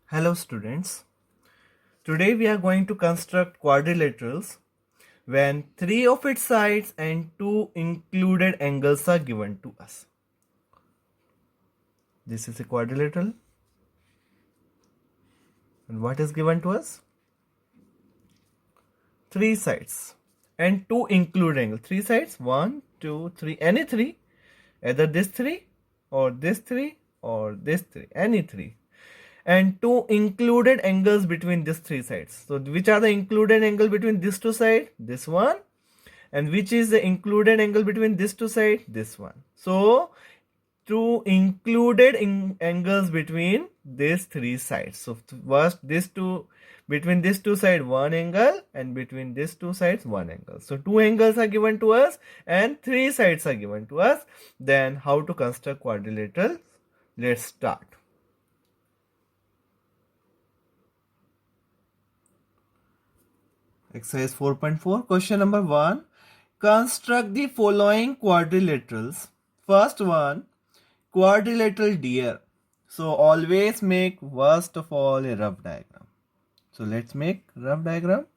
Hello students. Today we are going to construct quadrilaterals when three of its sides and two included angles are given to us. This is a quadrilateral. And what is given to us? Three sides and two included angles. Three sides, 1, 2, 3, any three. Either this three or this three or this three, any three. And two included angles between these three sides. So which are the included angle between these two sides? This one. And which is the included angle between these two sides? This one. So two included angles between these three sides. So first these two, between these two sides one angle, and between these two sides one angle. So two angles are given to us and three sides are given to us. Then how to construct quadrilateral? Let's start. Exercise 4.4, question number 1. Construct the following quadrilaterals. First one, quadrilateral deer. So always make first of all a rough diagram. So let's make rough diagram.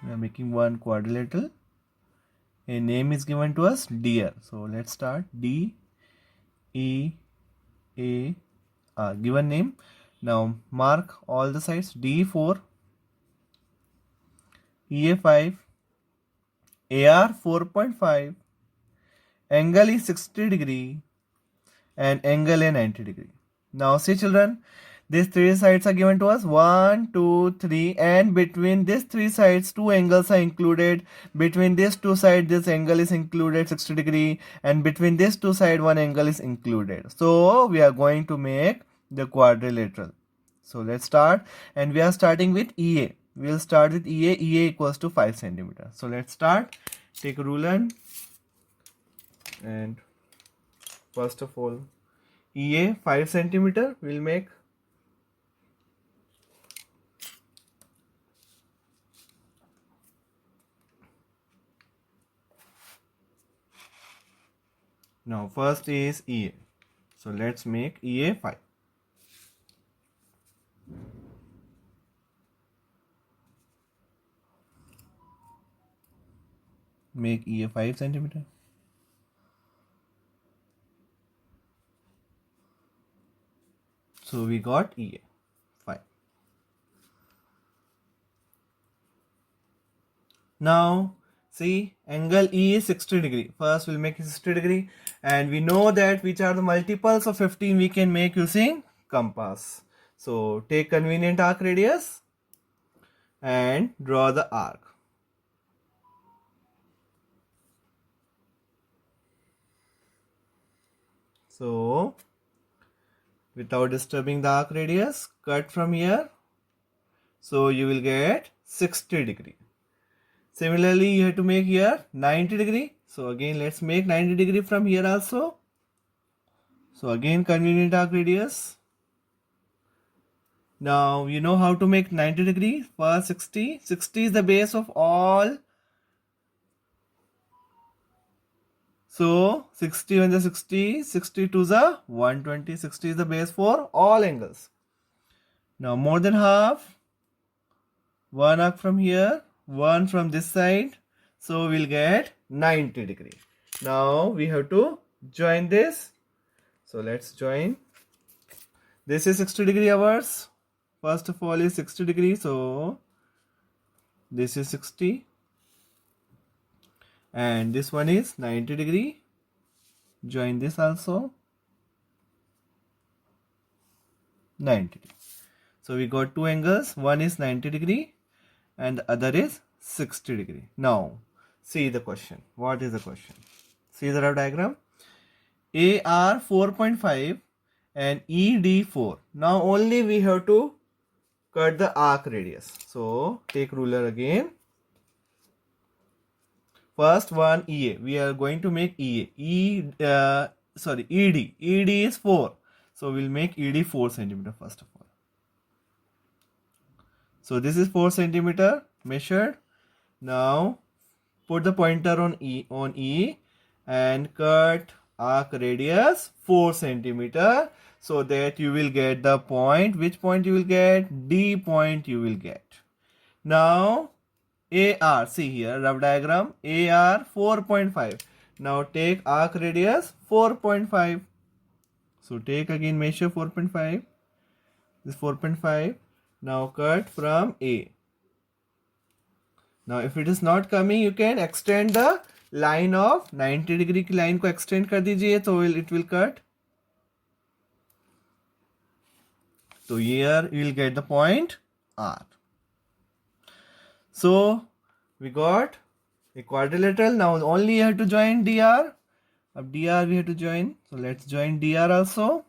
We are making one quadrilateral. A name is given to us, deer. So let's start. D E A R. Given name. Now mark all the sides. D4, EA5, AR 4.5, angle is 60 degree and angle is 90 degree. Now see children, these three sides are given to us, 1, 2, 3, and between these three sides two angles are included. Between these two sides this angle is included 60 degree, and between these two sides one angle is included. So we are going to make the quadrilateral. So let's start, and we are starting with EA. We will start with EA. EA equals to 5 centimeter. So let's start. Take a ruler and first of all EA 5 centimeter we'll make. Now first is EA. So let's make EA 5. Make EA 5 centimeter. So we got EA 5. Now see, angle E is 60 degree. First we'll make it 60 degree, and we know that which are the multiples of 15 we can make using compass. So take convenient arc radius and draw the arc. So without disturbing the arc radius, cut from here. So you will get 60 degree. Similarly, you have to make here 90 degree. So again, let's make 90 degree from here also. So again, convenient arc radius. Now you know how to make 90 degree. First 60. 60 is the base of all. So 60 when the 60, 60 to the 120. 60 is the base for all angles. Now more than half. One arc from here, one from this side. So we'll get 90 degree. Now we have to join this. So let's join. This is 60 degree ours. First of all is 60 degree. So this is 60. And this one is 90 degree. Join this also. 90 degree. So we got two angles. One is 90 degree and the other is 60 degree. Now see the question. What is the question? See the rough diagram. AR 4.5 and ED4. Now only we have to cut the arc radius. So take ruler again. First one EA. We are going to make EA. ED. ED is 4. So we'll make ED 4 centimeter first of all. So this is 4 centimeter measured. Now put the pointer on E and cut arc radius 4 centimeter, so that you will get the point. Which point you will get? D point you will get. Now AR, see here, rough diagram, AR 4.5. Now take arc radius 4.5. So take again measure 4.5. This 4.5. Now cut from A. Now if it is not coming, you can extend the line of 90 degree की line को extend कर दीजिए, तो it will cut. So here you will get the point R. So we got a quadrilateral. Now only you have to join DR. Ab DR we have to join. So let's join DR also.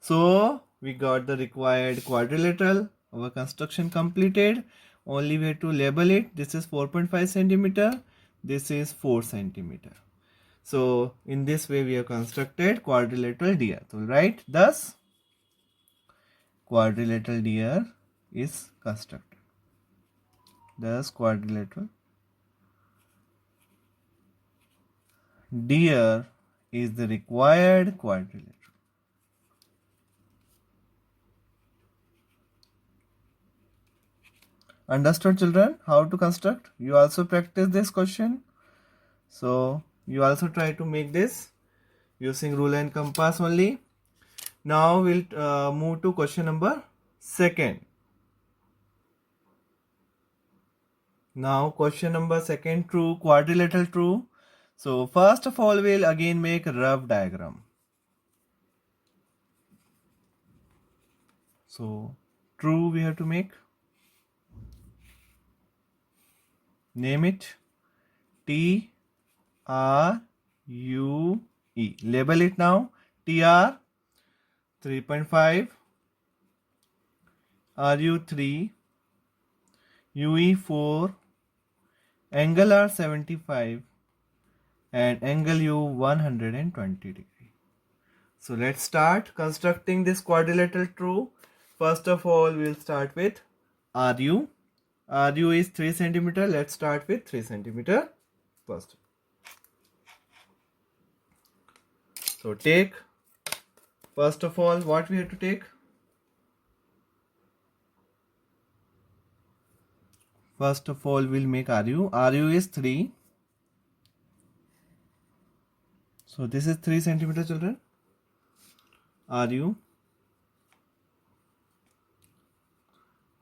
So we got the required quadrilateral. Our construction completed. Only we have to label it. This is 4.5 centimeter. This is 4 centimeter. So in this way we have constructed quadrilateral DR. So right, thus quadrilateral DR is constructed. Thus quadrilateral DR is the required quadrilateral. Understood, children, how to construct? You also practice this question. So you also try to make this using ruler and compass only. Now we'll move to question number 2. Now question number 2, true, quadrilateral true. So first of all, we'll again make a rough diagram. So true we have to make. Name it T R U E. Label it now. TR 3.5, RU 3, UE 4, angle R 75, and angle U 120 degree. So let's start constructing this quadrilateral true. First of all, we'll start with RU. RU is 3 centimeter. Let's start with 3 centimeter first. So take, first of all, what we have to take? First of all, we'll make RU. RU is 3. So this is 3 centimeter, children. RU.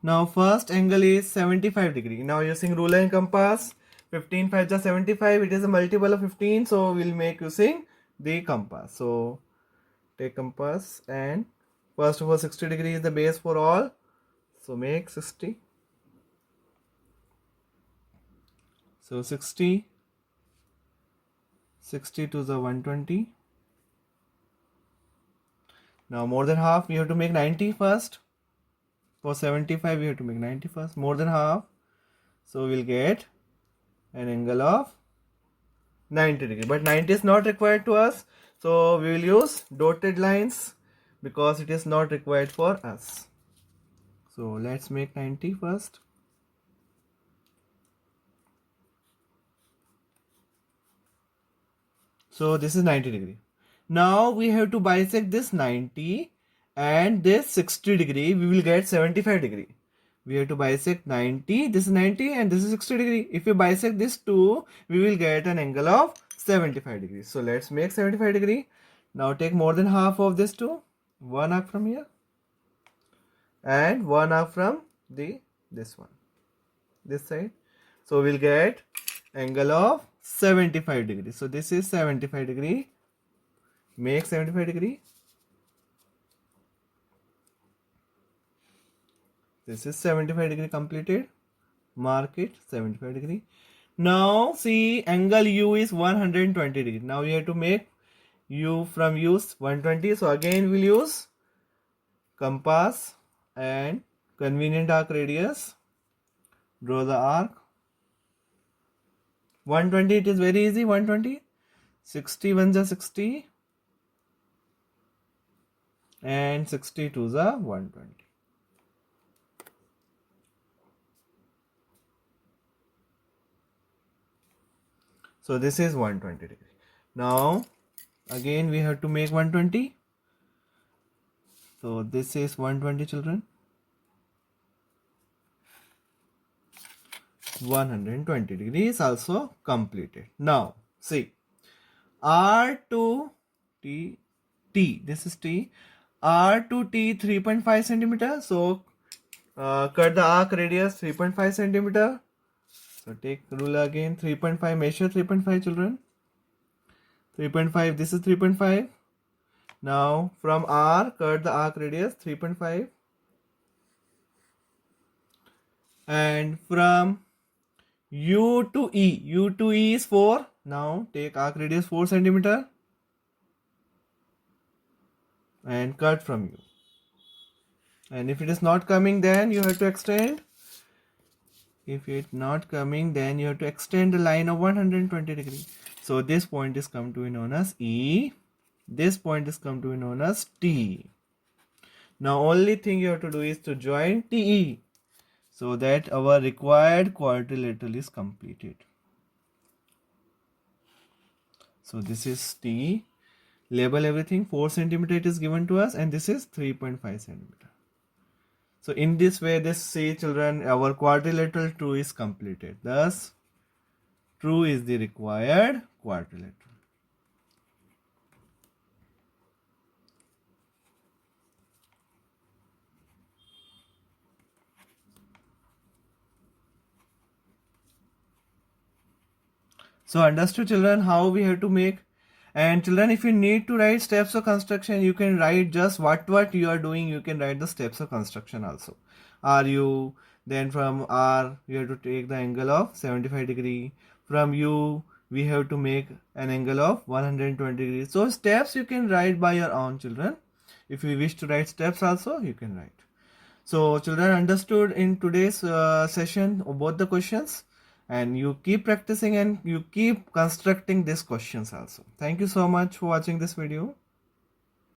Now first angle is 75 degree. Now using ruler and compass, 15 5 is 75. It is a multiple of 15. So we'll make using the compass. So take compass, and first of all 60 degree is the base for all. So make 60. So 60 to the 120. Now more than half, we have to make 90 first. For 75 we have to make 90 first, more than half. So we'll get an angle of 90 degree, but 90 is not required to us, so we will use dotted lines because it is not required for us. So let's make 90 first. So this is 90 degree. Now we have to bisect this 90 and this 60 degree. We will get 75 degree. We have to bisect 90, this is 90 and this is 60 degree. If we bisect this two, we will get an angle of 75 degrees. So let's make 75 degree. Now take more than half of this two. One arc from here and one arc from this one, this side. So we'll get angle of 75 degree. So this is 75 degree. Make 75 degree. This is 75 degree completed. Mark it 75 degree. Now see, angle U is 120 degree. Now you have to make U from U 120. So again we'll use compass and convenient arc radius. Draw the arc. 120, it is very easy. 120. 60 1 is 60. And 62 is 120. So this is 120 degree. Now again we have to make 120. So this is 120 children. 120 degrees also completed. Now see, R to T, T, this is T, R to T 3.5 centimeter. So cut the arc radius 3.5 centimeter. So take ruler again, 3.5, measure 3.5 children. 3.5, this is 3.5. Now from R, cut the arc radius 3.5. And from U to E is 4. Now take arc radius 4 centimeter and cut from U. And if it is not coming, then you have to extend. If it's not coming, then you have to extend the line of 120 degrees. So this point is come to be known as E. This point is come to be known as T. Now only thing you have to do is to join TE, so that our required quadrilateral is completed. So this is T. Label everything. 4 centimeter it is given to us, and this is 3.5 centimeter. So in this way, this see children, our quadrilateral true is completed. Thus, true is the required quadrilateral. So understood children how we have to make. And children, if you need to write steps of construction, you can write just what you are doing. You can write the steps of construction also. RU, then from R you have to take the angle of 75 degree. From U we have to make an angle of 120 degrees. So steps you can write by your own children. If you wish to write steps also, you can write. So children understood in today's session both the questions, and you keep practicing and you keep constructing these questions also. Thank you so much for watching this video.